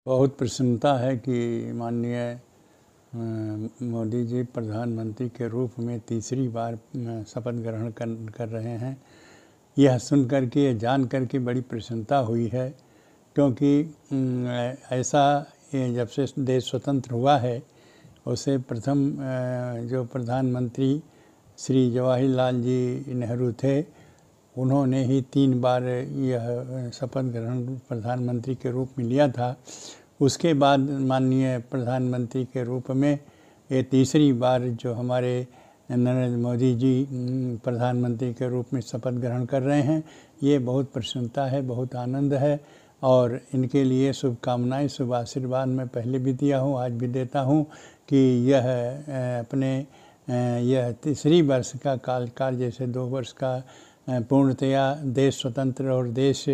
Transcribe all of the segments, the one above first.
बहुत प्रसन्नता है कि माननीय मोदी जी प्रधानमंत्री के रूप में तीसरी बार शपथ ग्रहण कर रहे हैं। यह सुन कर के, जान कर के बड़ी प्रसन्नता हुई है, क्योंकि ऐसा जब से देश स्वतंत्र हुआ है उसे प्रथम जो प्रधानमंत्री श्री जवाहरलाल जी नेहरू थे, उन्होंने ही 3 बार यह शपथ ग्रहण प्रधानमंत्री के रूप में लिया था। उसके बाद माननीय प्रधानमंत्री के रूप में ये तीसरी बार जो हमारे नरेंद्र मोदी जी प्रधानमंत्री के रूप में शपथ ग्रहण कर रहे हैं, ये बहुत प्रसन्नता है, बहुत आनंद है। और इनके लिए शुभकामनाएं, शुभ आशीर्वाद मैं पहले भी दिया हूँ, आज भी देता हूँ कि यह अपने यह तीसरी वर्ष का कार्यकाल, जैसे 2 वर्ष का पूर्णतया देश स्वतंत्र और देश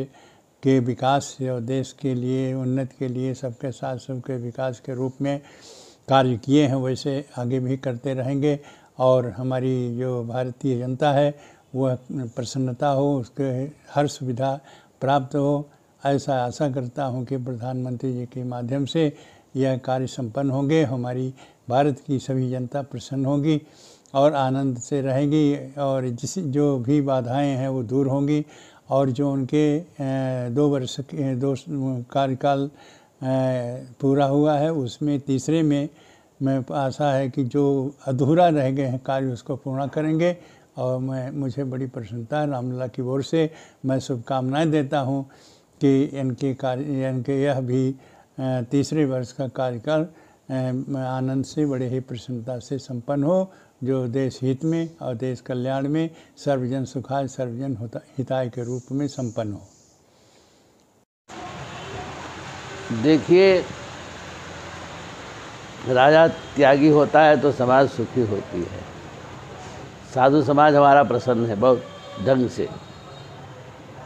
के विकास और देश के लिए उन्नति के लिए सबके साथ सबके विकास के रूप में कार्य किए हैं, वैसे आगे भी करते रहेंगे। और हमारी जो भारतीय जनता है वह प्रसन्नता हो, उसके हर सुविधा प्राप्त हो, ऐसा आशा करता हूं कि प्रधानमंत्री जी के माध्यम से यह कार्य संपन्न होंगे। हमारी भारत की सभी जनता प्रसन्न होगी और आनंद से रहेगी, और जो भी बाधाएं हैं वो दूर होंगी, और जो उनके 2 वर्ष के 2 कार्यकाल पूरा हुआ है उसमें तीसरे में मैं आशा है कि जो अधूरा रह गए हैं कार्य उसको पूर्ण करेंगे। और मुझे बड़ी प्रसन्नता है, रामलला की ओर से मैं शुभकामनाएं देता हूं कि इनके यह भी तीसरे वर्ष का कार्यकाल आनंद से, बड़े ही प्रसन्नता से संपन्न हो, जो देश हित में और देश कल्याण में सर्वजन सुखाय सर्वजन हिताय के रूप में संपन्न हो। देखिए, राजा त्यागी होता है तो समाज सुखी होती है। साधु समाज हमारा प्रसन्न है बहुत ढंग से।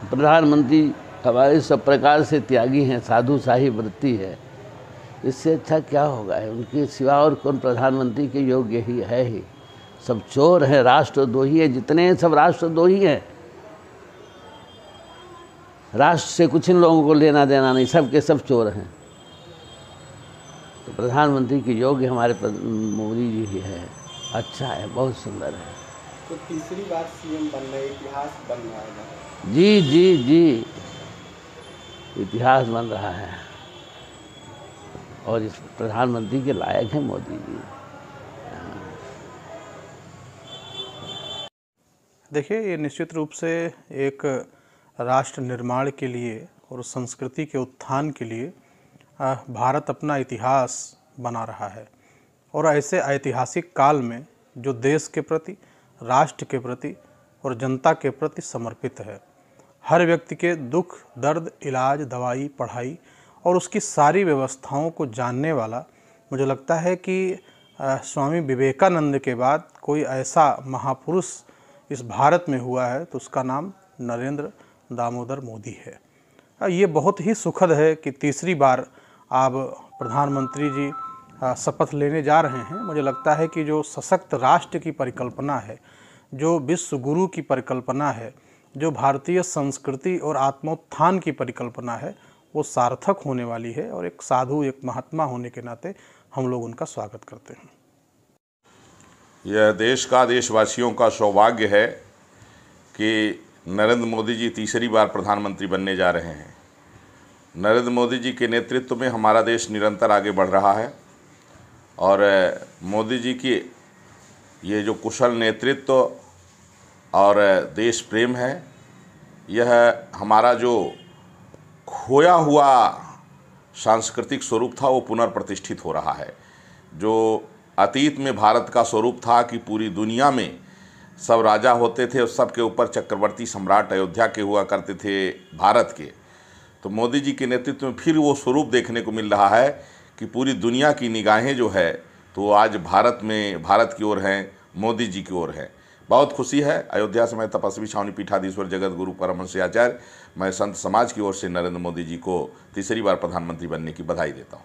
प्रधानमंत्री हमारे सब प्रकार से त्यागी हैं, साधु शाही वृत्ति है, इससे अच्छा क्या होगा। उनके सिवा और कौन प्रधानमंत्री के योग्य ही है ही। सब चोर हैं, राष्ट्रद्रोही है, जितने हैं सब राष्ट्रद्रोही हैं। राष्ट्र से कुछ इन लोगों को लेना देना नहीं, सब के सब चोर हैं। तो प्रधानमंत्री के योग्य हमारे मोदी जी ही है। अच्छा है, बहुत सुंदर है। तो तीसरी बार सीएम बनना इतिहास बन रहा है। जी जी जी, इतिहास बन रहा है और इस प्रधानमंत्री के लायक हैं मोदी जी। देखिए, ये निश्चित रूप से एक राष्ट्र निर्माण के लिए और संस्कृति के उत्थान के लिए भारत अपना इतिहास बना रहा है। और ऐसे ऐतिहासिक काल में जो देश के प्रति, राष्ट्र के प्रति और जनता के प्रति समर्पित है, हर व्यक्ति के दुख दर्द, इलाज, दवाई, पढ़ाई और उसकी सारी व्यवस्थाओं को जानने वाला, मुझे लगता है कि स्वामी विवेकानंद के बाद कोई ऐसा महापुरुष इस भारत में हुआ है तो उसका नाम नरेंद्र दामोदर मोदी है। ये बहुत ही सुखद है कि तीसरी बार आप प्रधानमंत्री जी शपथ लेने जा रहे हैं। मुझे लगता है कि जो सशक्त राष्ट्र की परिकल्पना है, जो विश्व गुरु की परिकल्पना है, जो भारतीय संस्कृति और आत्मोत्थान की परिकल्पना है, वो सार्थक होने वाली है। और एक साधु, एक महात्मा होने के नाते हम लोग उनका स्वागत करते हैं। यह देश का, देशवासियों का सौभाग्य है कि नरेंद्र मोदी जी तीसरी बार प्रधानमंत्री बनने जा रहे हैं। नरेंद्र मोदी जी के नेतृत्व में हमारा देश निरंतर आगे बढ़ रहा है और मोदी जी की ये जो कुशल नेतृत्व और देश प्रेम है, यह हमारा जो खोया हुआ सांस्कृतिक स्वरूप था वो पुनर्प्रतिष्ठित हो रहा है। जो अतीत में भारत का स्वरूप था कि पूरी दुनिया में सब राजा होते थे और सबके ऊपर चक्रवर्ती सम्राट अयोध्या के हुआ करते थे भारत के, तो मोदी जी के नेतृत्व में फिर वो स्वरूप देखने को मिल रहा है कि पूरी दुनिया की निगाहें जो है तो आज भारत की ओर हैं, मोदी जी की ओर है। बहुत खुशी है। अयोध्या से मैं तपस्वी छावनी पीठाधीश्वर जगत गुरु परमहंस आचार्य, मैं संत समाज की ओर से नरेंद्र मोदी जी को तीसरी बार प्रधानमंत्री बनने की बधाई देता हूँ।